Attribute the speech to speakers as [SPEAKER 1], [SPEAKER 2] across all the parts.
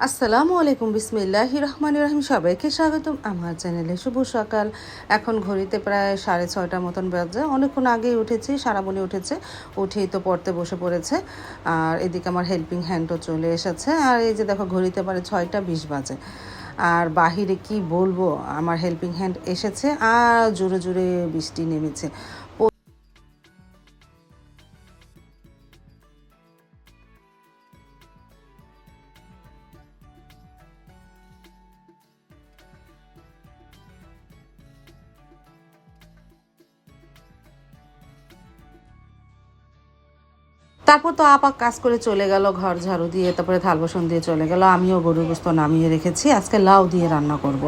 [SPEAKER 1] আসসালামু আলাইকুম, বিসমিল্লাহির রহমানির রহিম। সবাইকে স্বাগতম আমার চ্যানেলে। শুভ সকাল। এখন ঘড়িতে প্রায় 6:30 মতন বাজে। অনেকক্ষণ আগেই উঠেছি, সারামণি উঠেছে, উঠেই তো পড়তে বসে পড়েছে। আর এদিকে আমার হেল্পিং হ্যান্ডও চলে এসেছে। আর এই যে দেখো, ঘড়িতে প্রায় 6:20 বাজে। আর বাহিরে কি বলবো, আমার হেল্পিং হ্যান্ড এসেছে আর জোরে জোরে বৃষ্টি নেমেছে। তারপর তো আপা কাজ করে চলে গেল, ঘর ঝাড়ু দিয়ে, তারপরে থাল বাসন দিয়ে চলে গেল। আমিও গরুর গোস্ত নামিয়ে রেখেছি, আজকে লাউ দিয়ে রান্না করব।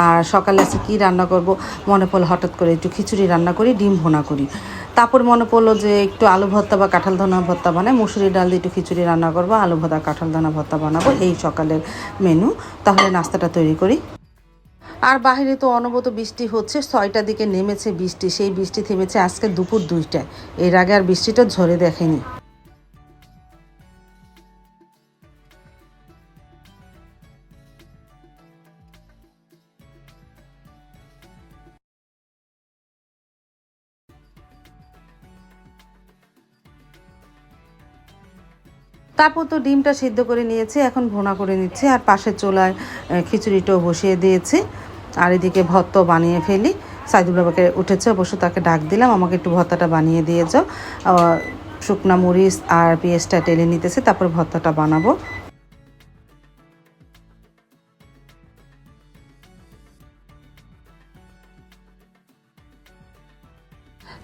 [SPEAKER 1] আর সকালে আজকে কী রান্না করব মনে পড়লো, হঠাৎ করে একটু খিচুড়ি রান্না করি, ডিম ভুনা করি। তারপর মনে পড়লো যে একটু আলু ভর্তা বা কাঁঠাল দানা ভর্তা বানাই, মুসুরি ডাল দিয়ে একটু খিচুড়ি রান্না করবো, আলু ভর্তা কাঁঠাল দানা ভর্তা বানাবো, এই সকালের মেনু। তাহলে নাস্তাটা তৈরি করি। আর বাহিরে তো অনবরত বৃষ্টি হচ্ছে, 6টার দিকে নেমেছে বৃষ্টি, সেই বৃষ্টি থেমেছে আজকে দুপুর 2টায়। এর আগে আর বৃষ্টিটা ঝরে দেখেনি। তারপর তো ডিমটা সিদ্ধ করে নিয়েছি, এখন ভুনা করে নিচ্ছি। আর পাশের চুলায় খিচুড়িটাও বসিয়ে দিয়েছি। আর এদিকে ভর্তা বানিয়ে ফেলি। সাইদুল বাবাকে উঠেছে, অবশ্য তাকে ডাক দিলাম, আমাকে একটু ভর্তাটা বানিয়ে দিয়ে যাও। শুকনা মরিচ আর পেঁয়াজটা টেলে নিতেছি, তারপর ভর্তাটা বানাবো।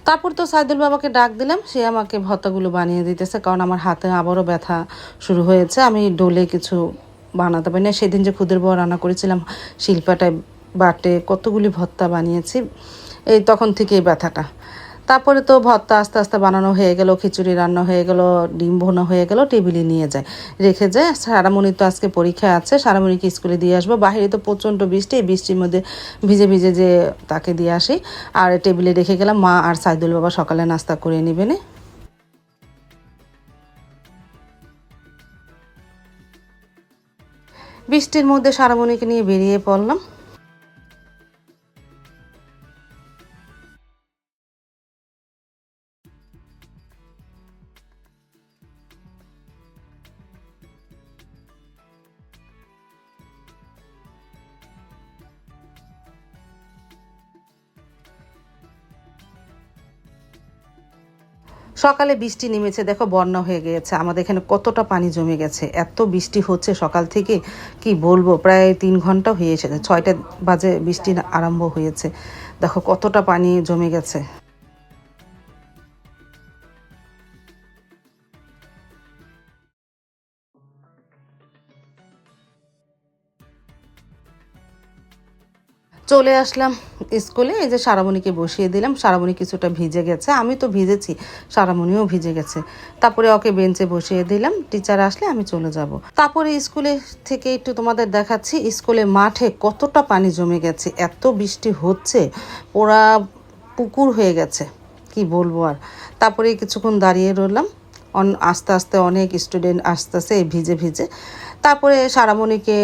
[SPEAKER 1] তারপর তো সাইদুল বাবাকে ডাক দিলাম, সে আমাকে ভর্তাগুলো বানিয়ে দিতেছে, কারণ আমার হাতে আবারও ব্যথা শুরু হয়েছে। আমি ডোলে কিছু বানাতে পারি না। সেদিন যে খুদের বড়া রান্না করেছিলাম, শিল্পাটায় বাটে কতগুলি ভর্তা বানিয়েছি, এই তখন থেকেই ব্যথাটা। তারপরে তো ভর্তা আস্তে আস্তে বানানো হয়ে গেল, খিচুড়ি রান্না হয়ে গেল, ডিম ভোনা হয়ে গেল, টেবিলে নিয়ে যায়, রেখে যায়। সারামণির তো আজকে পরীক্ষা আছে, সারামণিকে স্কুলে দিয়ে আসবো। বাইরে তো প্রচণ্ড বৃষ্টি, এই বৃষ্টির মধ্যে ভিজে ভিজে যে তাকে দিয়ে আসি। আর টেবিলে রেখে গেলাম, মা আর সাইদুল বাবা সকালে নাস্তা করে নেবেন। বৃষ্টির মধ্যে সারামণিকে নিয়ে বেরিয়ে পড়লাম। সকালে বৃষ্টি নেমেছে, দেখো বন্যা হয়ে গিয়েছে। আমাদের এখানে কতটা পানি জমে গেছে, এত বৃষ্টি হচ্ছে সকাল থেকে, কি বলবো, প্রায় 3 ঘন্টা হয়ে এসেছে। 6টা বাজে বৃষ্টি আরম্ভ হয়েছে, দেখো কতটা পানি জমে গেছে। চলে আসলাম স্কুলে, এই যে সারামণিকে বসিয়ে দিলাম। সারামণি কিছুটা ভিজে গেছে, আমি তো ভিজেছি, সারামণিও ভিজে গেছে। তারপরে ওকে বেঞ্চে বসিয়ে দিলাম, টিচার আসলে আমি চলে যাব। তারপরে স্কুলে থেকে একটু তোমাদের দেখাচ্ছি, স্কুলে মাঠে কতটা পানি জমে গেছে, এত বৃষ্টি হচ্ছে, পুরা পুকুর হয়ে গেছে, কি বলবো আর। তারপরে কিছুক্ষণ দাঁড়িয়ে রইলাম, আস্তে আস্তে অনেক স্টুডেন্ট আসতেছে ভিজে ভিজে। তারপরে সারামণিকে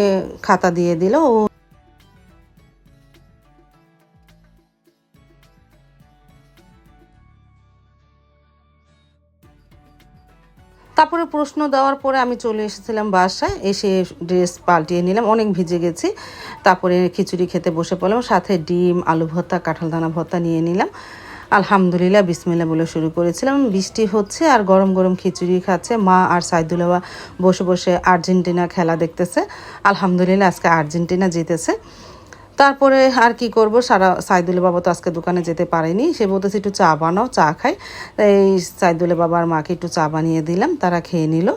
[SPEAKER 1] খাতা দিয়ে দিল। তারপরে প্রশ্ন দেওয়ার পরে আমি চলে এসেছিলাম বাসায়, এসে ড্রেস পাল্টিয়ে নিলাম, অনেক ভিজে গেছি। তারপরে খিচুড়ি খেতে বসে পড়লাম, সাথে ডিম, আলু ভর্তা, কাঁঠাল দানা ভর্তা নিয়ে নিলাম। আলহামদুলিল্লাহ, বিসমিল্লাহ বলে শুরু করেছিলাম। বৃষ্টি হচ্ছে আর গরম গরম খিচুড়ি খাচ্ছে। মা আর সাইদুল্লাহ বসে বসে আর্জেন্টিনা খেলা দেখতেছে। আলহামদুলিল্লাহ, আজকে আর্জেন্টিনা জিতেছে। তারপরে আর কি করব, সাইদুলের বাবা তো আজকে দোকানে যেতে পারেনি, সে বলতেছে একটু চা বানাও, চা খাই। এই সাইদুলের বাবা আর মাকে একটু চা বানিয়ে দিলাম, তারা খেয়ে নিল।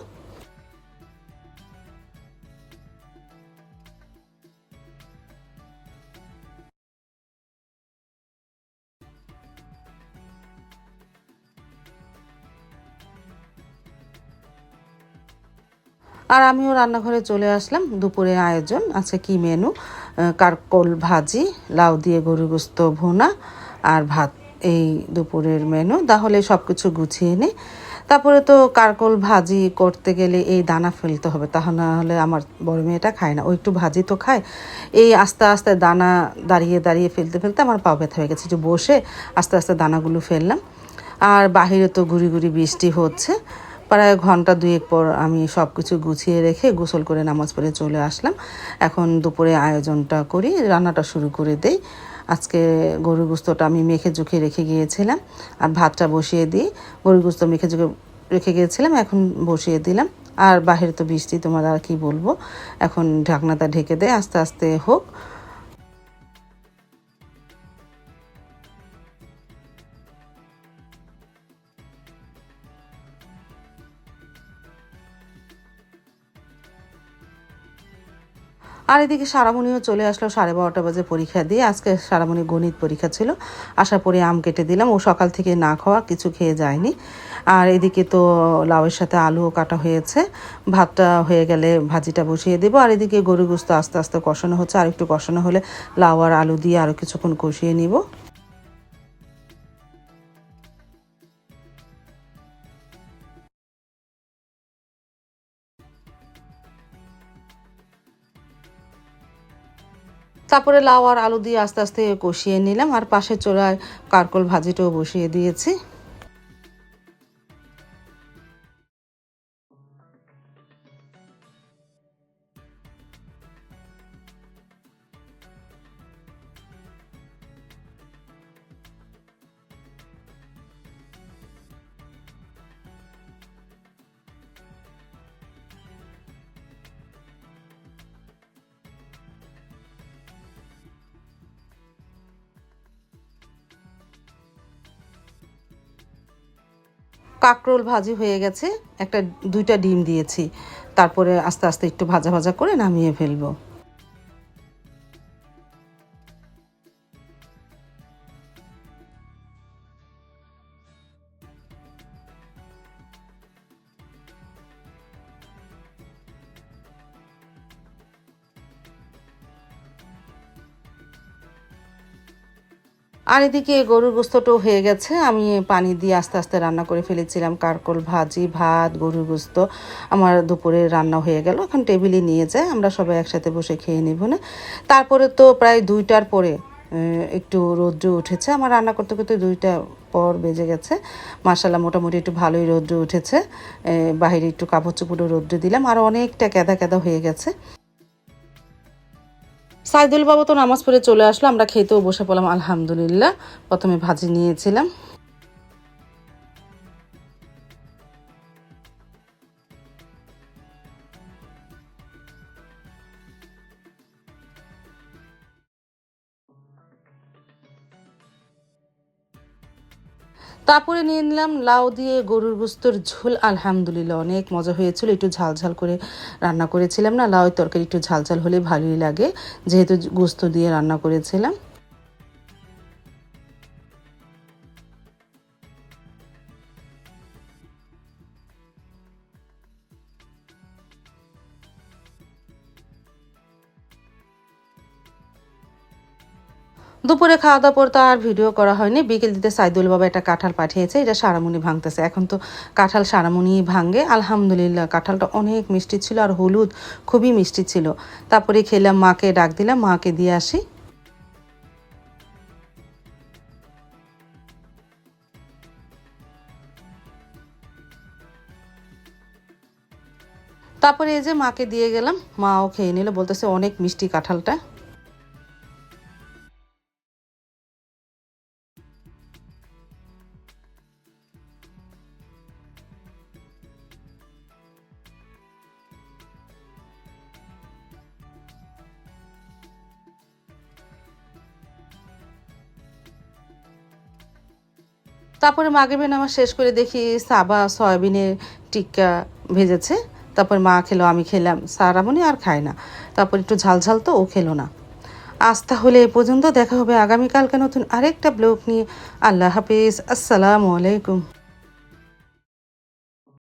[SPEAKER 1] আর আমিও রান্নাঘরে চলে আসলাম। দুপুরে আয়োজন আজকে কি মেনু, কারকল ভাজি, লাউ দিয়ে গরুর গোস্ত ভুনা আর ভাত, এই দুপুরের মেনু। তাহলে সব কিছু গুছিয়ে নিই। তারপরে তো কারকোল ভাজি করতে গেলে এই দানা ফেলতে হবে, তা না হলে আমার বড় মেয়েটা খায় না, ও একটু ভাজি তো খায়। এই আস্তে আস্তে দানা দাঁড়িয়ে দাঁড়িয়ে ফেলতে ফেলতে আমার পা ব্যথা হয়ে গেছে, যে বসে আস্তে আস্তে দানাগুলো ফেললাম। আর বাহিরে তো গুড়ি গুড়ি বৃষ্টি হচ্ছে। প্রায় ঘন্টা দুয়েক পর আমি সব কিছু গুছিয়ে রেখে গোসল করে নামাজ পড়ে চলে আসলাম। এখন দুপুরে আয়োজনটা করি, রান্নাটা শুরু করে দেই। আজকে গরুর গোস্তটা আমি মেখে জুখে রেখে গিয়েছিলাম, আর ভাতটা বসিয়ে দিই। গরুর গোস্ত মেখে জুখে রেখে গিয়েছিলাম, এখন বসিয়ে দিলাম। আর বাহিরে তো বৃষ্টি, তোমার আর কি বলবো। এখন ঢাকনাটা ঢেকে দেয়, আস্তে আস্তে হোক। আর এদিকে সারামণিও চলে আসলো 12:30 বাজে পরীক্ষা দিয়ে। আজকে সারামণি গণিত পরীক্ষা ছিল, আসার পরে আম কেটে দিলাম। ও সকাল থেকে না খাওয়া, কিছু খেয়ে যায়নি। আর এদিকে তো লাউয়ের সাথে আলুও কাটা হয়েছে। ভাতটা হয়ে গেলে ভাজিটা বসিয়ে দেবো। আর এদিকে গরু গোস্ত আস্তে আস্তে কষানো হচ্ছে, আর একটু কষানো হলে লাউ আর আলু দিয়ে আরও কিছুক্ষণ কষিয়ে নিব। তারপরে লাউ আর আলু দিয়ে আস্তে আস্তে কষিয়ে নিলাম, আর পাশে চোলায় কারকোল ভাজিটাও বসিয়ে দিয়েছি। কাঁকরোল ভাজি হয়ে গেছে, দুইটা ডিম দিয়েছি। তারপরে আস্তে আস্তে একটু ভাজা ভাজা করে নামিয়ে ফেলবো। আর এদিকে গরুর গোস্তটাও হয়ে গেছে, আমি পানি দিয়ে আস্তে আস্তে রান্না করে ফেলেছিলাম। কারকোল ভাজি, ভাত, গরুর গোস্ত আমার দুপুরে রান্না হয়ে গেল। এখন টেবিলে নিয়ে যায়, আমরা সবাই একসাথে বসে খেয়ে নিব না। তারপরে তো প্রায় 2টার পরে একটু রৌদ্র উঠেছে। আমার রান্না করতে করতে 2টা পর বেজে গেছে। মাশাআল্লাহ মোটামুটি একটু ভালোই রৌদ্র উঠেছে। বাহিরে একটু কাপড় চোপড়ও রৌদ্র দিলাম, আর অনেকটা কেদা কেদা হয়ে গেছে। সাইদুল বাবা তো নামাজ পড়ে চলে আসলো, আমরা খেতেও বসে পড়লাম আলহামদুলিল্লাহ। প্রথমে ভাজি নিয়েছিলাম। তারপরে নিয়ে নিলাম লাউ দিয়ে গরুর গোস্তর ঝোল, আলহামদুলিল্লাহ অনেক মজা হয়েছিল। একটু ঝাল ঝাল করে রান্না করেছিলাম না, লাউয়ের তরকারি একটু ঝাল ঝাল হলে ভালোই লাগে, যেহেতু গোস্ত দিয়ে রান্না করেছিলাম। দুপুরে খাওয়া দাওয়ার পর তো আর ভিডিও করা হয়নি। বিকেল দিতে সাইদুল বাবা একটা কাঁঠাল পাঠিয়েছে, এটা সারামুনি ভাঙতেছে। এখন তো কাঁঠাল সারামুনি ভাঙে। আলহামদুলিল্লাহ কাঁঠালটা অনেক মিষ্টি ছিল, আর হলুদ, খুবই মিষ্টি ছিল। তারপরে খেলাম, মাকে ডাক দিলাম, মাকে দিয়ে আসি। তারপরে এই যে মাকে দিয়ে গেলাম, মাও খেয়ে নিল, বলতেছে অনেক মিষ্টি কাঁঠালটা। তারপরে মাগরিবের নামাজ শেষ করে দেখি সাবা সয়াবিনের টিক্কা ভেজেছে। তারপর মা খেলো, আমি খেলাম, সারামণি আর খায় না। তারপর একটু ঝাল ঝাল তো ও খেলো না। আজ তাহলে এ পর্যন্ত, দেখা হবে আগামীকালকে নতুন আরেকটা ব্লগ নিয়ে। আল্লাহ হাফিজ, আসসালামু আলাইকুম।